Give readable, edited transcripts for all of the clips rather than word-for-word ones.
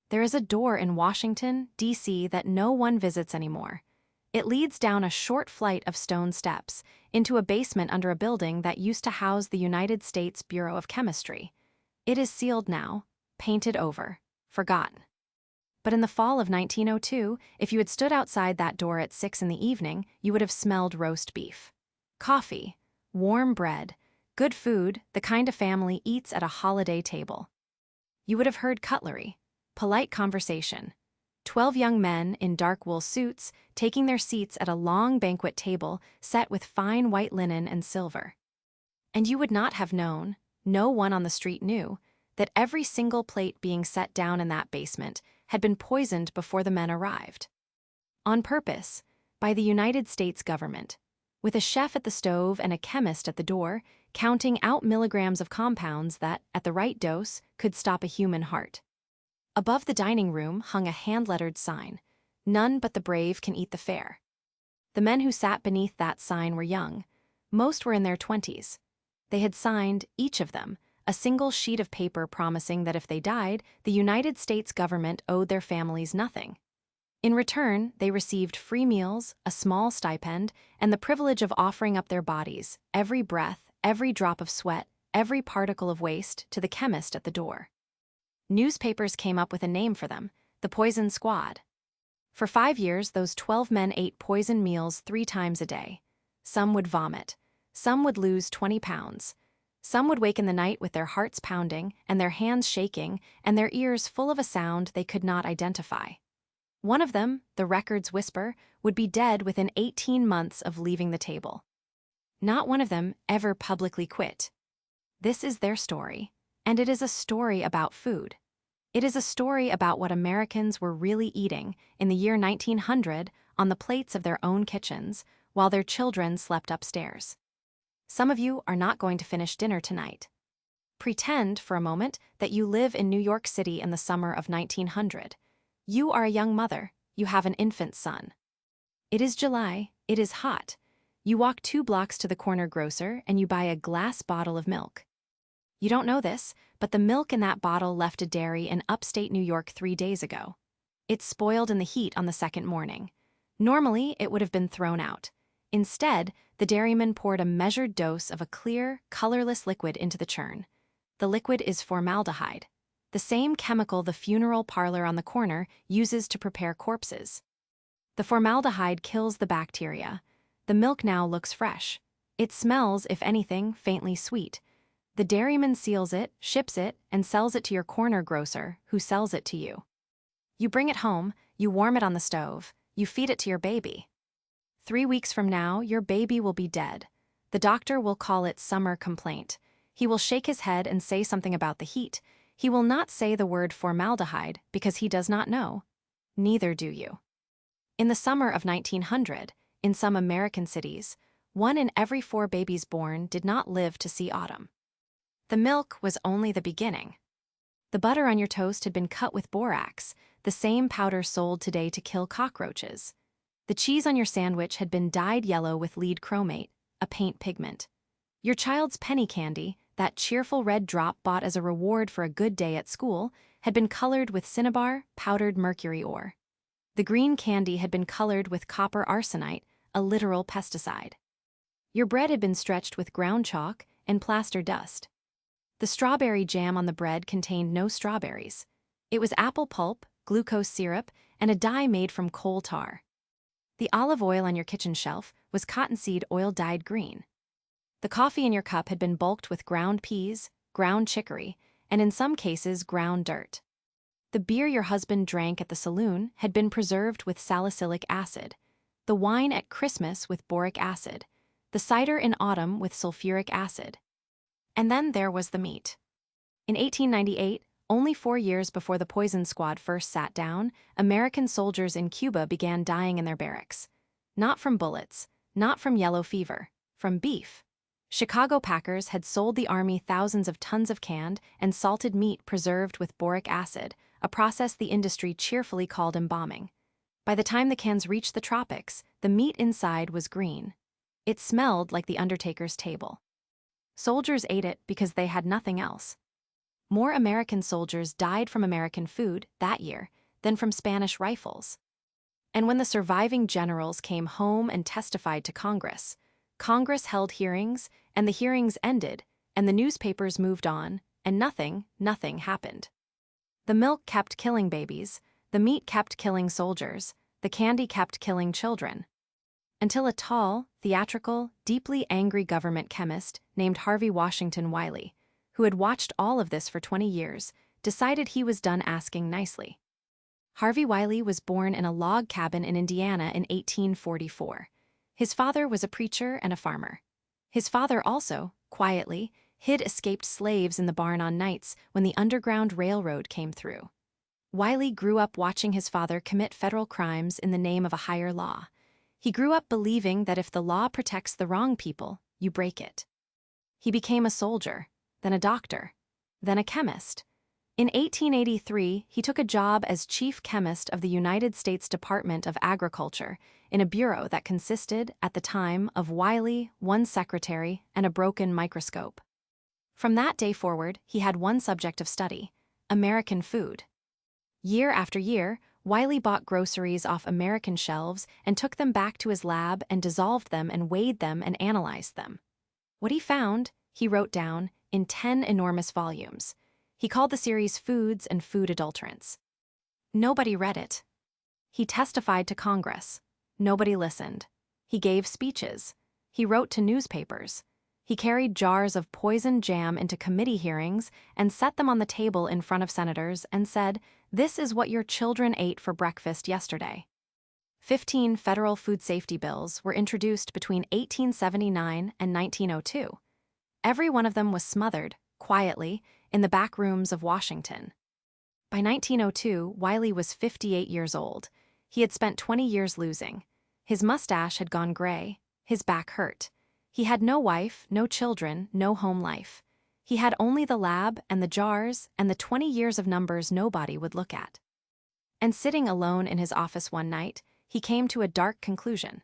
There is a door in Washington, D.C. that no one visits anymore. It leads down a short flight of stone steps into a basement under a building that used to house the United States Bureau of Chemistry. It is sealed now, painted over, forgotten. But in the fall of 1902, if you had stood outside that door at 6 in the evening, you would have smelled roast beef, coffee, warm bread, good food, the kind a family eats at a holiday table. You would have heard cutlery, polite conversation, 12 young men in dark wool suits taking their seats at a long banquet table set with fine white linen and silver. And you would not have known, no one on the street knew, that every single plate being set down in that basement had been poisoned before the men arrived. On purpose, by the United States government, with a chef at the stove and a chemist at the door, counting out milligrams of compounds that, at the right dose, could stop a human heart. Above the dining room hung a hand-lettered sign, "None but the brave can eat the fare." The men who sat beneath that sign were young. Most were in their 20s. They had signed, each of them, a single sheet of paper promising that if they died, the United States government owed their families nothing. In return, they received free meals, a small stipend, and the privilege of offering up their bodies, every breath, every drop of sweat, every particle of waste, to the chemist at the door. Newspapers came up with a name for them, the Poison Squad. For 5 years, those 12 men ate poison meals 3 times a day. Some would vomit. Some would lose 20 pounds. Some would wake in the night with their hearts pounding and their hands shaking and their ears full of a sound they could not identify. One of them, the records whisper, would be dead within 18 months of leaving the table. Not one of them ever publicly quit. This is their story, and it is a story about food. It is a story about what Americans were really eating in the year 1900 on the plates of their own kitchens while their children slept upstairs. Some of you are not going to finish dinner tonight. Pretend, for a moment, that you live in New York City in the summer of 1900. You are a young mother. You have an infant son. It is July. It is hot. You walk 2 blocks to the corner grocer and you buy a glass bottle of milk. You don't know this, but the milk in that bottle left a dairy in upstate New York 3 days ago. It spoiled in the heat on the second morning. Normally, it would have been thrown out. Instead, the dairyman poured a measured dose of a clear, colorless liquid into the churn. The liquid is formaldehyde, the same chemical the funeral parlor on the corner uses to prepare corpses. The formaldehyde kills the bacteria. The milk now looks fresh. It smells, if anything, faintly sweet. The dairyman seals it, ships it, and sells it to your corner grocer, who sells it to you. You bring it home, you warm it on the stove, you feed it to your baby. 3 weeks from now, your baby will be dead. The doctor will call it summer complaint. He will shake his head and say something about the heat. He will not say the word formaldehyde because he does not know. Neither do you. In the summer of 1900, in some American cities, 1 in every 4 babies born did not live to see autumn. The milk was only the beginning. The butter on your toast had been cut with borax, the same powder sold today to kill cockroaches. The cheese on your sandwich had been dyed yellow with lead chromate, a paint pigment. Your child's penny candy, that cheerful red drop bought as a reward for a good day at school, had been colored with cinnabar, powdered mercury ore. The green candy had been colored with copper arsenite, a literal pesticide. Your bread had been stretched with ground chalk and plaster dust. The strawberry jam on the bread contained no strawberries. It was apple pulp, glucose syrup, and a dye made from coal tar. The olive oil on your kitchen shelf was cottonseed oil dyed green. The coffee in your cup had been bulked with ground peas, ground chicory, and in some cases ground dirt. The beer your husband drank at the saloon had been preserved with salicylic acid, the wine at Christmas with boric acid, the cider in autumn with sulfuric acid. And then there was the meat. In 1898, only 4 years before the Poison Squad first sat down, American soldiers in Cuba began dying in their barracks. Not from bullets, not from yellow fever, from beef. Chicago packers had sold the army thousands of tons of canned and salted meat preserved with boric acid, a process the industry cheerfully called embalming. By the time the cans reached the tropics, the meat inside was green. It smelled like the undertaker's table. Soldiers ate it because they had nothing else. More American soldiers died from American food that year than from Spanish rifles. And when the surviving generals came home and testified to Congress, Congress held hearings, and the hearings ended, and the newspapers moved on, and nothing happened. The milk kept killing babies, the meat kept killing soldiers, the candy kept killing children. Until a tall, theatrical, deeply angry government chemist named Harvey Washington Wiley, who had watched all of this for 20 years, decided he was done asking nicely. Harvey Wiley was born in a log cabin in Indiana in 1844. His father was a preacher and a farmer. His father also, quietly, hid escaped slaves in the barn on nights when the Underground Railroad came through. Wiley grew up watching his father commit federal crimes in the name of a higher law. He grew up believing that if the law protects the wrong people, you break it. He became a soldier, then a doctor, then a chemist. In 1883, he took a job as chief chemist of the United States Department of Agriculture in a bureau that consisted, at the time, of Wiley, one secretary, and a broken microscope. From that day forward, he had one subject of study: American food. Year after year, Wiley bought groceries off American shelves and took them back to his lab and dissolved them and weighed them and analyzed them. What he found, he wrote down in 10 enormous volumes. He called the series Foods and Food Adulterants. Nobody read it. He testified to Congress. Nobody listened. He gave speeches. He wrote to newspapers. He carried jars of poisoned jam into committee hearings and set them on the table in front of senators and said, "This is what your children ate for breakfast yesterday." 15 federal food safety bills were introduced between 1879 and 1902. Every one of them was smothered, quietly, in the back rooms of Washington. By 1902, Wiley was 58 years old. He had spent 20 years losing. His mustache had gone gray. His back hurt. He had no wife, no children, no home life. He had only the lab and the jars and the 20 years of numbers nobody would look at. And sitting alone in his office one night, he came to a dark conclusion.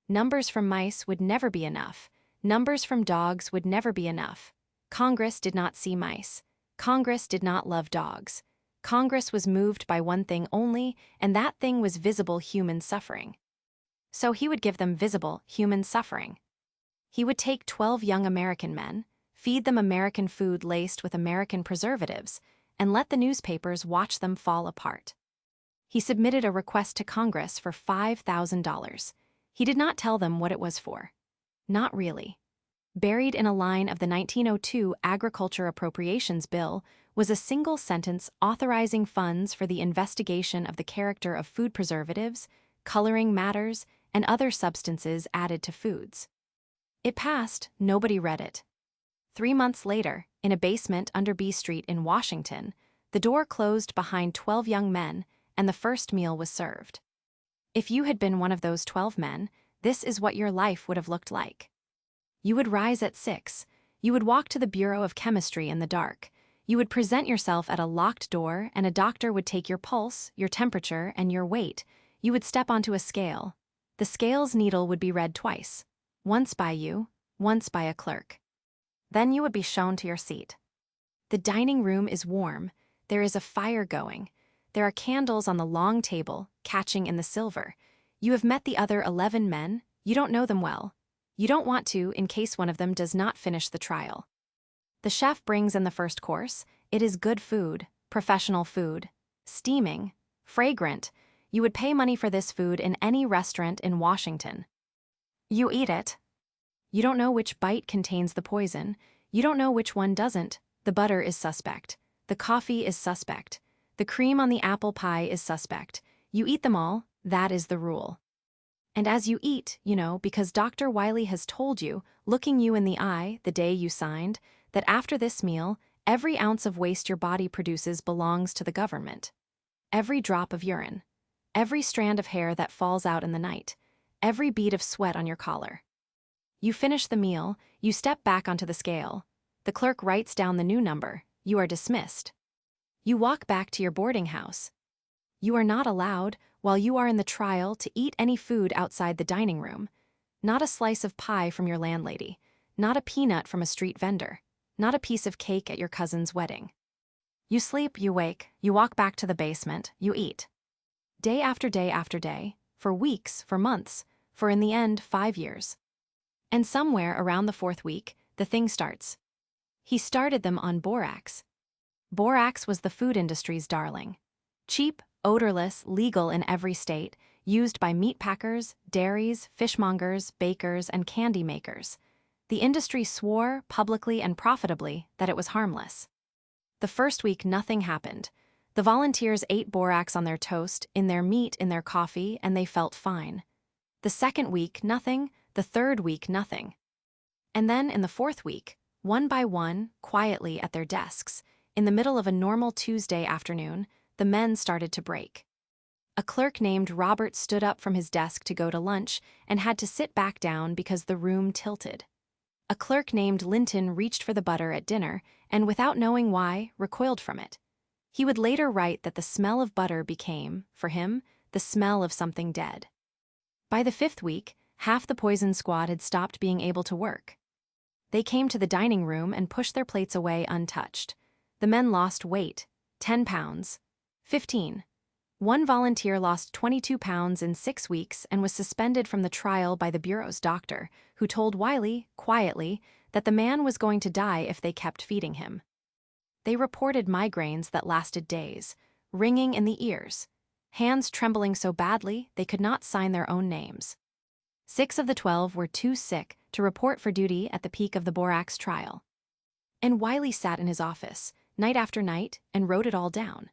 Numbers from mice would never be enough. Numbers from dogs would never be enough. Congress did not see mice. Congress did not love dogs. Congress was moved by one thing only, and that thing was visible human suffering. So he would give them visible human suffering. He would take 12 young American men, feed them American food laced with American preservatives, and let the newspapers watch them fall apart. He submitted a request to Congress for $5,000. He did not tell them what it was for. Not really. Buried in a line of the 1902 Agriculture Appropriations Bill was a single sentence authorizing funds for the investigation of the character of food preservatives, coloring matters, and other substances added to foods. It passed, nobody read it. 3 months later, in a basement under B Street in Washington, the door closed behind 12 young men, and the first meal was served. If you had been one of those 12 men, this is what your life would have looked like. You would rise at 6. You would walk to the Bureau of Chemistry in the dark. You would present yourself at a locked door, and a doctor would take your pulse, your temperature, and your weight. You would step onto a scale. The scale's needle would be read twice. Once by you, once by a clerk. Then you would be shown to your seat. The dining room is warm. There is a fire going. There are candles on the long table, catching in the silver. You have met the other 11 men. You don't know them well. You don't want to, in case one of them does not finish the trial. The chef brings in the first course. It is good food, professional food, steaming, fragrant. You would pay money for this food in any restaurant in Washington. You eat it. You don't know which bite contains the poison. You don't know which one doesn't. The butter is suspect. The coffee is suspect. The cream on the apple pie is suspect. You eat them all. That is the rule. And as you eat, you know, because Dr. Wiley has told you, looking you in the eye the day you signed, that after this meal, every ounce of waste your body produces belongs to the government. Every drop of urine. Every strand of hair that falls out in the night. Every bead of sweat on your collar. You finish the meal, you step back onto the scale. The clerk writes down the new number. You are dismissed. You walk back to your boarding house. You are not allowed, while you are in the trial, to eat any food outside the dining room. Not a slice of pie from your landlady. Not a peanut from a street vendor. Not a piece of cake at your cousin's wedding. You sleep, you wake, you walk back to the basement, you eat. Day after day after day, for weeks, for months, for in the end 5 years. And somewhere around the 4th week, the thing starts. He started them on borax. Borax was the food industry's darling. Cheap, odorless, legal in every state, used by meat packers, dairies, fishmongers, bakers, and candy makers. The industry swore, publicly and profitably, that it was harmless. The first week nothing happened. The volunteers ate borax on their toast, in their meat, in their coffee, and they felt fine. The second week, nothing. The third week, nothing. And then in the 4th week, one by one, quietly at their desks, in the middle of a normal Tuesday afternoon, the men started to break. A clerk named Robert stood up from his desk to go to lunch and had to sit back down because the room tilted. A clerk named Linton reached for the butter at dinner and, without knowing why, recoiled from it. He would later write that the smell of butter became, for him, the smell of something dead. By the 5th week, half the poison squad had stopped being able to work. They came to the dining room and pushed their plates away untouched. The men lost weight, 10 pounds, 15. One volunteer lost 22 pounds in 6 weeks and was suspended from the trial by the Bureau's doctor, who told Wiley, quietly, that the man was going to die if they kept feeding him. They reported migraines that lasted days, ringing in the ears, hands trembling so badly they could not sign their own names. 6 of the 12 were too sick to report for duty at the peak of the borax trial. And Wiley sat in his office, night after night, and wrote it all down.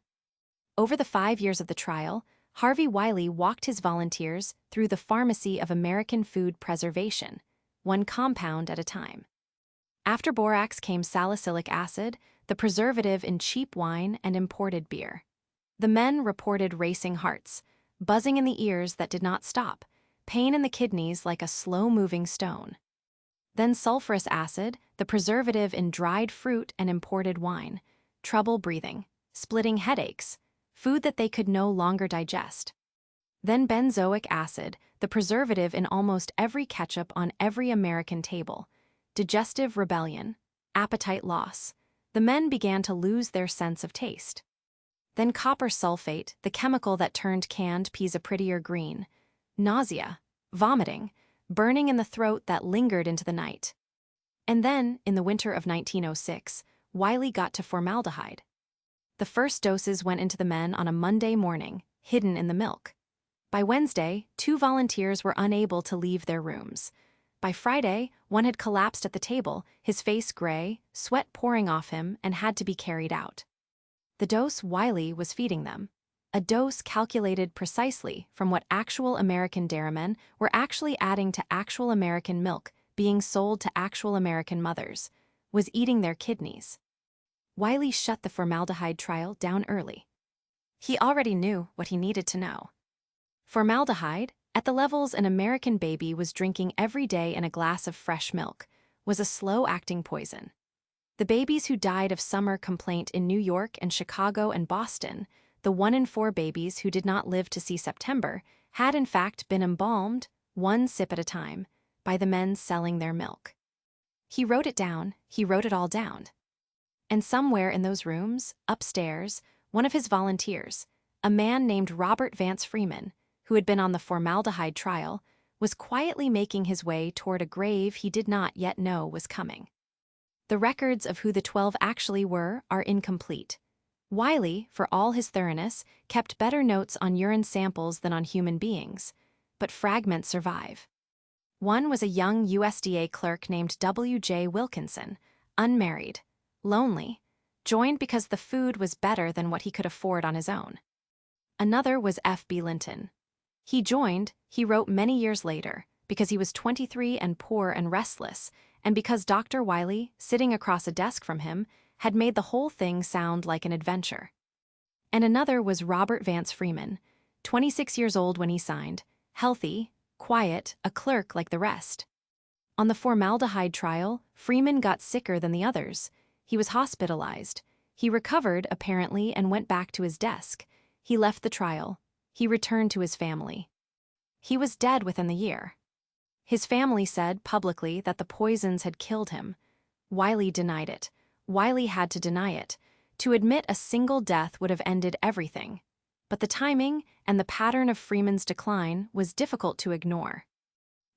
Over the 5 years of the trial, Harvey Wiley walked his volunteers through the pharmacy of American food preservation, one compound at a time. After borax came salicylic acid, the preservative in cheap wine and imported beer. The men reported racing hearts, buzzing in the ears that did not stop, pain in the kidneys like a slow-moving stone. Then sulfurous acid, the preservative in dried fruit and imported wine, trouble breathing, splitting headaches, food that they could no longer digest. Then benzoic acid, the preservative in almost every ketchup on every American table, digestive rebellion, appetite loss. The men began to lose their sense of taste. Then copper sulfate, the chemical that turned canned peas a prettier green, nausea, vomiting, burning in the throat that lingered into the night. And then, in the winter of 1906, Wiley got to formaldehyde. The first doses went into the men on a Monday morning, hidden in the milk. By Wednesday, 2 volunteers were unable to leave their rooms. By Friday, one had collapsed at the table, his face gray, sweat pouring off him, and had to be carried out. The dose Wiley was feeding them, a dose calculated precisely from what actual American dairymen were actually adding to actual American milk being sold to actual American mothers, was eating their kidneys. Wiley shut the formaldehyde trial down early. He already knew what he needed to know. Formaldehyde, at the levels an American baby was drinking every day in a glass of fresh milk, was a slow-acting poison. The babies who died of summer complaint in New York and Chicago and Boston, the 1 in 4 babies who did not live to see September, had in fact been embalmed, one sip at a time, by the men selling their milk. He wrote it down, he wrote it all down. And somewhere in those rooms, upstairs, one of his volunteers, a man named Robert Vance Freeman, who had been on the formaldehyde trial, was quietly making his way toward a grave he did not yet know was coming. The records of who the 12 actually were are incomplete. Wiley, for all his thoroughness, kept better notes on urine samples than on human beings, but fragments survive. One was a young USDA clerk named W.J. Wilkinson, unmarried, lonely, joined because the food was better than what he could afford on his own. Another was F.B. Linton. He joined, he wrote many years later, because he was 23 and poor and restless, and because Dr. Wiley, sitting across a desk from him, had made the whole thing sound like an adventure. And another was Robert Vance Freeman, 26 years old when he signed, healthy, quiet, a clerk like the rest. On the formaldehyde trial, Freeman got sicker than the others. He was hospitalized. He recovered, apparently, and went back to his desk. He left the trial. He returned to his family. He was dead within the year. His family said publicly that the poisons had killed him. Wiley denied it. Wiley had to deny it. To admit a single death would have ended everything. But the timing and the pattern of Freeman's decline was difficult to ignore.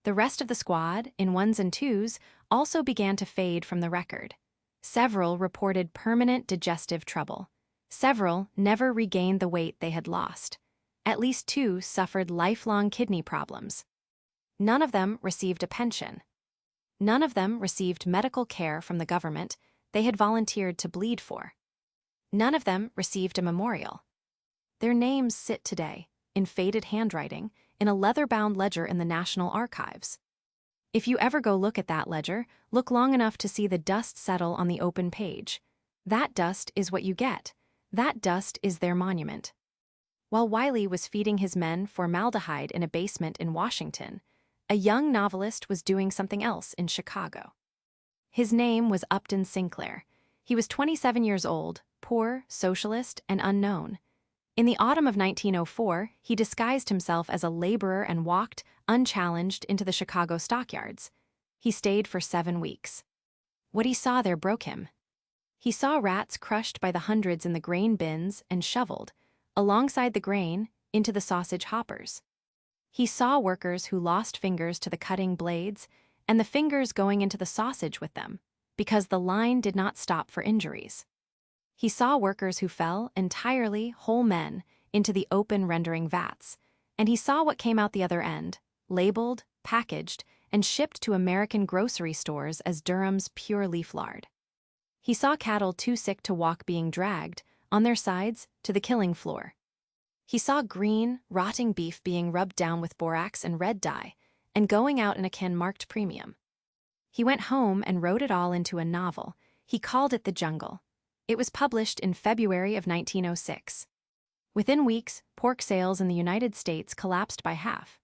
The rest of the squad, in ones and twos, also began to fade from the record. Several reported permanent digestive trouble. Several never regained the weight they had lost. At least 2 suffered lifelong kidney problems. None of them received a pension. None of them received medical care from the government they had volunteered to bleed for. None of them received a memorial. Their names sit today, in faded handwriting, in a leather-bound ledger in the National Archives. If you ever go look at that ledger, look long enough to see the dust settle on the open page. That dust is what you get. That dust is their monument. While Wiley was feeding his men formaldehyde in a basement in Washington, a young novelist was doing something else in Chicago. His name was Upton Sinclair. He was 27 years old, poor, socialist, and unknown. In the autumn of 1904, he disguised himself as a laborer and walked, unchallenged, into the Chicago stockyards. He stayed for 7 weeks. What he saw there broke him. He saw rats crushed by the hundreds in the grain bins and shoveled, alongside the grain, into the sausage hoppers. He saw workers who lost fingers to the cutting blades, and the fingers going into the sausage with them, because the line did not stop for injuries. He saw workers who fell, entirely whole men, into the open rendering vats, and he saw what came out the other end, labeled, packaged, and shipped to American grocery stores as Durham's pure leaf lard. He saw cattle too sick to walk being dragged, on their sides, to the killing floor. He saw green, rotting beef being rubbed down with borax and red dye, and going out in a can marked premium. He went home and wrote it all into a novel. He called it The Jungle. It was published in February of 1906. Within weeks, pork sales in the United States collapsed by half.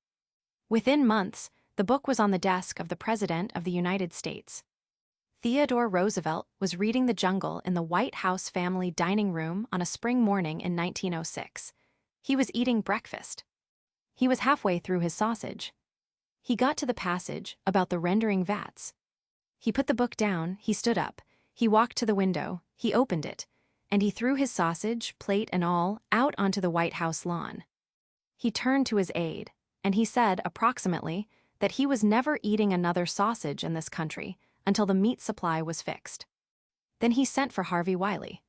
Within months, the book was on the desk of the President of the United States. Theodore Roosevelt was reading The Jungle in the White House family dining room on a spring morning in 1906. He was eating breakfast. He was halfway through his sausage. He got to the passage about the rendering vats. He put the book down, he stood up, he walked to the window, he opened it, and he threw his sausage, plate and all, out onto the White House lawn. He turned to his aide, and he said, approximately, that he was never eating another sausage in this country until the meat supply was fixed. Then he sent for Harvey Wiley.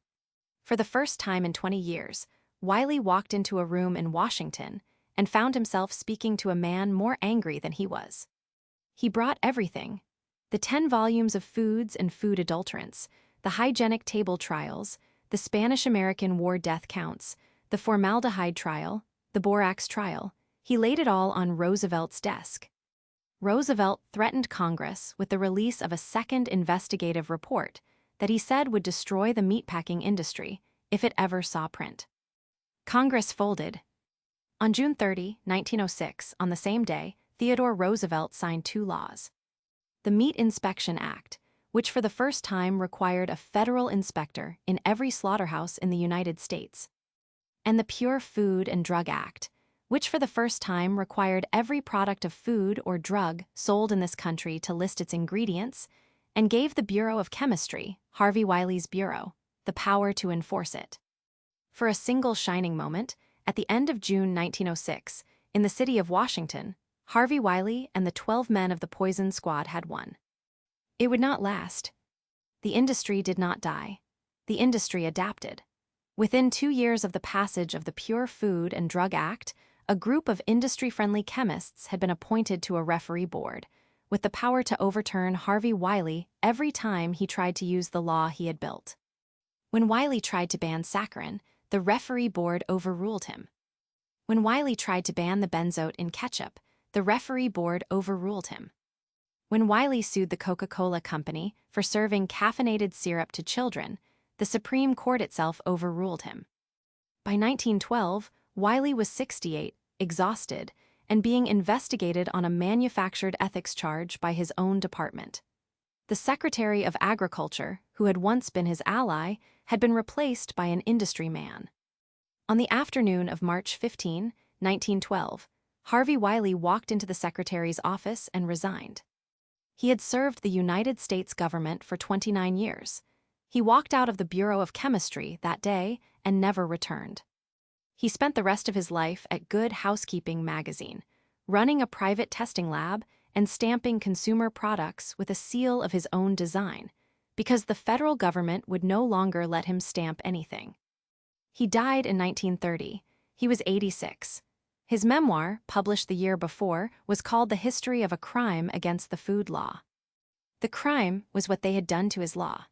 For the first time in 20 years, Wiley walked into a room in Washington and found himself speaking to a man more angry than he was. He brought everything: the 10 volumes of foods and food adulterants, the hygienic table trials, the Spanish-American War death counts, the formaldehyde trial, the borax trial. He laid it all on Roosevelt's desk. Roosevelt threatened Congress with the release of a second investigative report that he said would destroy the meatpacking industry if it ever saw print. Congress folded. On June 30, 1906, on the same day, Theodore Roosevelt signed 2 laws. The Meat Inspection Act, which for the first time required a federal inspector in every slaughterhouse in the United States, and the Pure Food and Drug Act, which for the first time required every product of food or drug sold in this country to list its ingredients, and gave the Bureau of Chemistry, Harvey Wiley's bureau, the power to enforce it. For a single shining moment, at the end of June 1906, in the city of Washington, Harvey Wiley and the 12 men of the Poison Squad had won. It would not last. The industry did not die. The industry adapted. Within 2 years of the passage of the Pure Food and Drug Act, a group of industry-friendly chemists had been appointed to a referee board, with the power to overturn Harvey Wiley every time he tried to use the law he had built. When Wiley tried to ban saccharin, the referee board overruled him. When Wiley tried to ban the benzoate in ketchup, the referee board overruled him. When Wiley sued the Coca-Cola Company for serving caffeinated syrup to children, the Supreme Court itself overruled him. By 1912, Wiley was 68, exhausted, and being investigated on a manufactured ethics charge by his own department. The Secretary of Agriculture, who had once been his ally, had been replaced by an industry man. On the afternoon of March 15, 1912, Harvey Wiley walked into the secretary's office and resigned. He had served the United States government for 29 years. He walked out of the Bureau of Chemistry that day and never returned. He spent the rest of his life at Good Housekeeping magazine, running a private testing lab and stamping consumer products with a seal of his own design, because the federal government would no longer let him stamp anything. He died in 1930. He was 86. His memoir, published the year before, was called The History of a Crime Against the Food Law. The crime was what they had done to his law.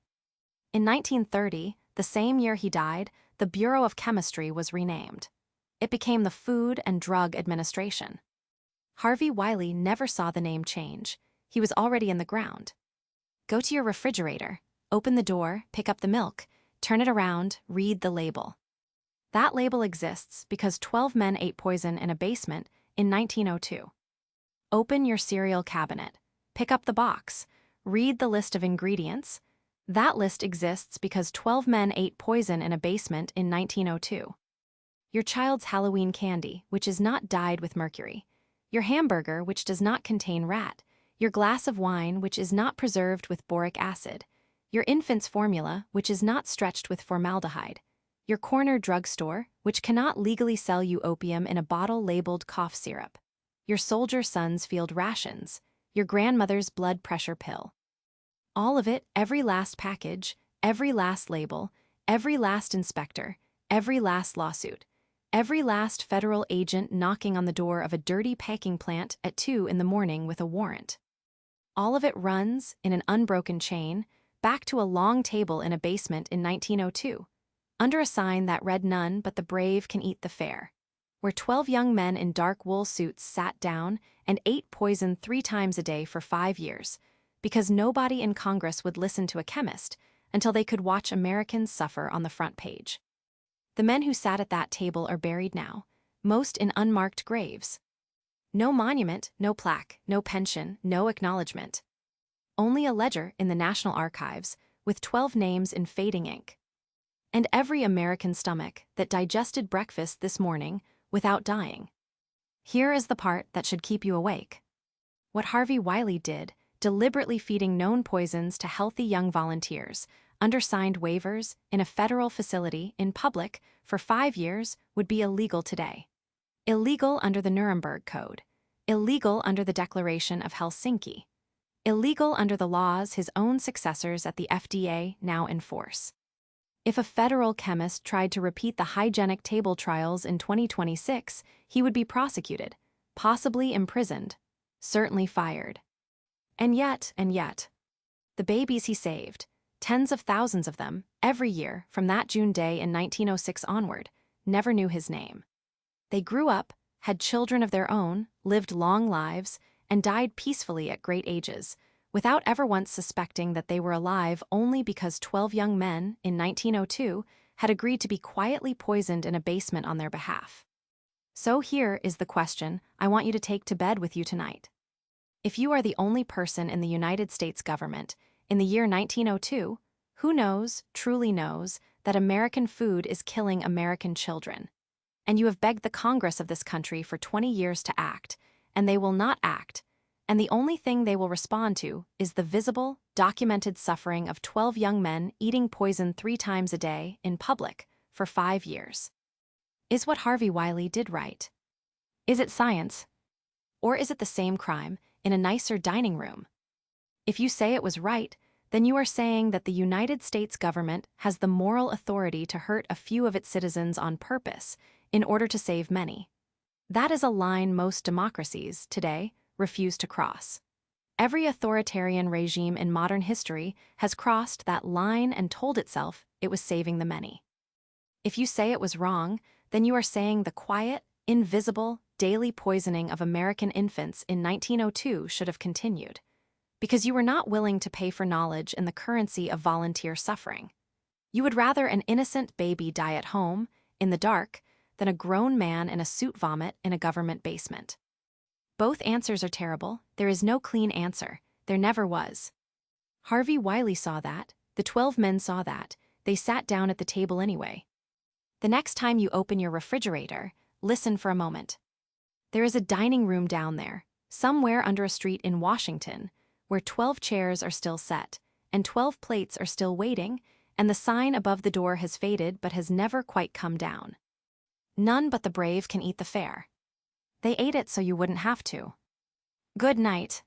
In 1930, the same year he died, the Bureau of Chemistry was renamed. It became the Food and Drug Administration. Harvey Wiley never saw the name change. He was already in the ground. Go to your refrigerator, open the door, pick up the milk, turn it around, read the label. That label exists because 12 men ate poison in a basement in 1902. Open your cereal cabinet, pick up the box, read the list of ingredients. That list exists because 12 men ate poison in a basement in 1902. Your child's Halloween candy, which is not dyed with mercury. Your hamburger, which does not contain rat. Your glass of wine, which is not preserved with boric acid. Your infant's formula, which is not stretched with formaldehyde. Your corner drugstore, which cannot legally sell you opium in a bottle labeled cough syrup. Your soldier son's field rations. Your grandmother's blood pressure pill. All of it, every last package, every last label, every last inspector, every last lawsuit, every last federal agent knocking on the door of a dirty packing plant at 2 in the morning with a warrant. All of it runs, in an unbroken chain, back to a long table in a basement in 1902, under a sign that read "None but the brave can eat the fare," where 12 young men in dark wool suits sat down and ate poison 3 times a day for 5 years, because nobody in Congress would listen to a chemist until they could watch Americans suffer on the front page. The men who sat at that table are buried now, most in unmarked graves. No monument, no plaque, no pension, no acknowledgement. Only a ledger in the National Archives with 12 names in fading ink. And every American stomach that digested breakfast this morning without dying. Here is the part that should keep you awake. What Harvey Wiley did, deliberately feeding known poisons to healthy young volunteers, under signed waivers, in a federal facility, in public, for 5 years, would be illegal today. Illegal under the Nuremberg Code. Illegal under the Declaration of Helsinki. Illegal under the laws his own successors at the FDA now enforce. If a federal chemist tried to repeat the hygienic table trials in 2026, he would be prosecuted, possibly imprisoned, certainly fired. And yet, the babies he saved, tens of thousands of them, every year from that June day in 1906 onward, never knew his name. They grew up, had children of their own, lived long lives, and died peacefully at great ages, without ever once suspecting that they were alive only because 12 young men, in 1902, had agreed to be quietly poisoned in a basement on their behalf. So here is the question I want you to take to bed with you tonight. If you are the only person in the United States government, in the year 1902, who knows, truly knows, that American food is killing American children? And you have begged the Congress of this country for 20 years to act, and they will not act, and the only thing they will respond to is the visible, documented suffering of 12 young men eating poison 3 times a day, in public, for 5 years. Is what Harvey Wiley did right? Is it science? Or is it the same crime, in a nicer dining room? If you say it was right, then you are saying that the United States government has the moral authority to hurt a few of its citizens on purpose in order to save many. That is a line most democracies, today, refuse to cross. Every authoritarian regime in modern history has crossed that line and told itself it was saving the many. If you say it was wrong, then you are saying the quiet, invisible, daily poisoning of American infants in 1902 should have continued, because you were not willing to pay for knowledge in the currency of volunteer suffering. You would rather an innocent baby die at home, in the dark, than a grown man in a suit vomit in a government basement. Both answers are terrible. There is no clean answer. There never was. Harvey Wiley saw that. The 12 men saw that. They sat down at the table anyway. The next time you open your refrigerator, listen for a moment. There is a dining room down there, somewhere under a street in Washington, where 12 chairs are still set, and 12 plates are still waiting, and the sign above the door has faded but has never quite come down. None but the brave can eat the fare. They ate it so you wouldn't have to. Good night.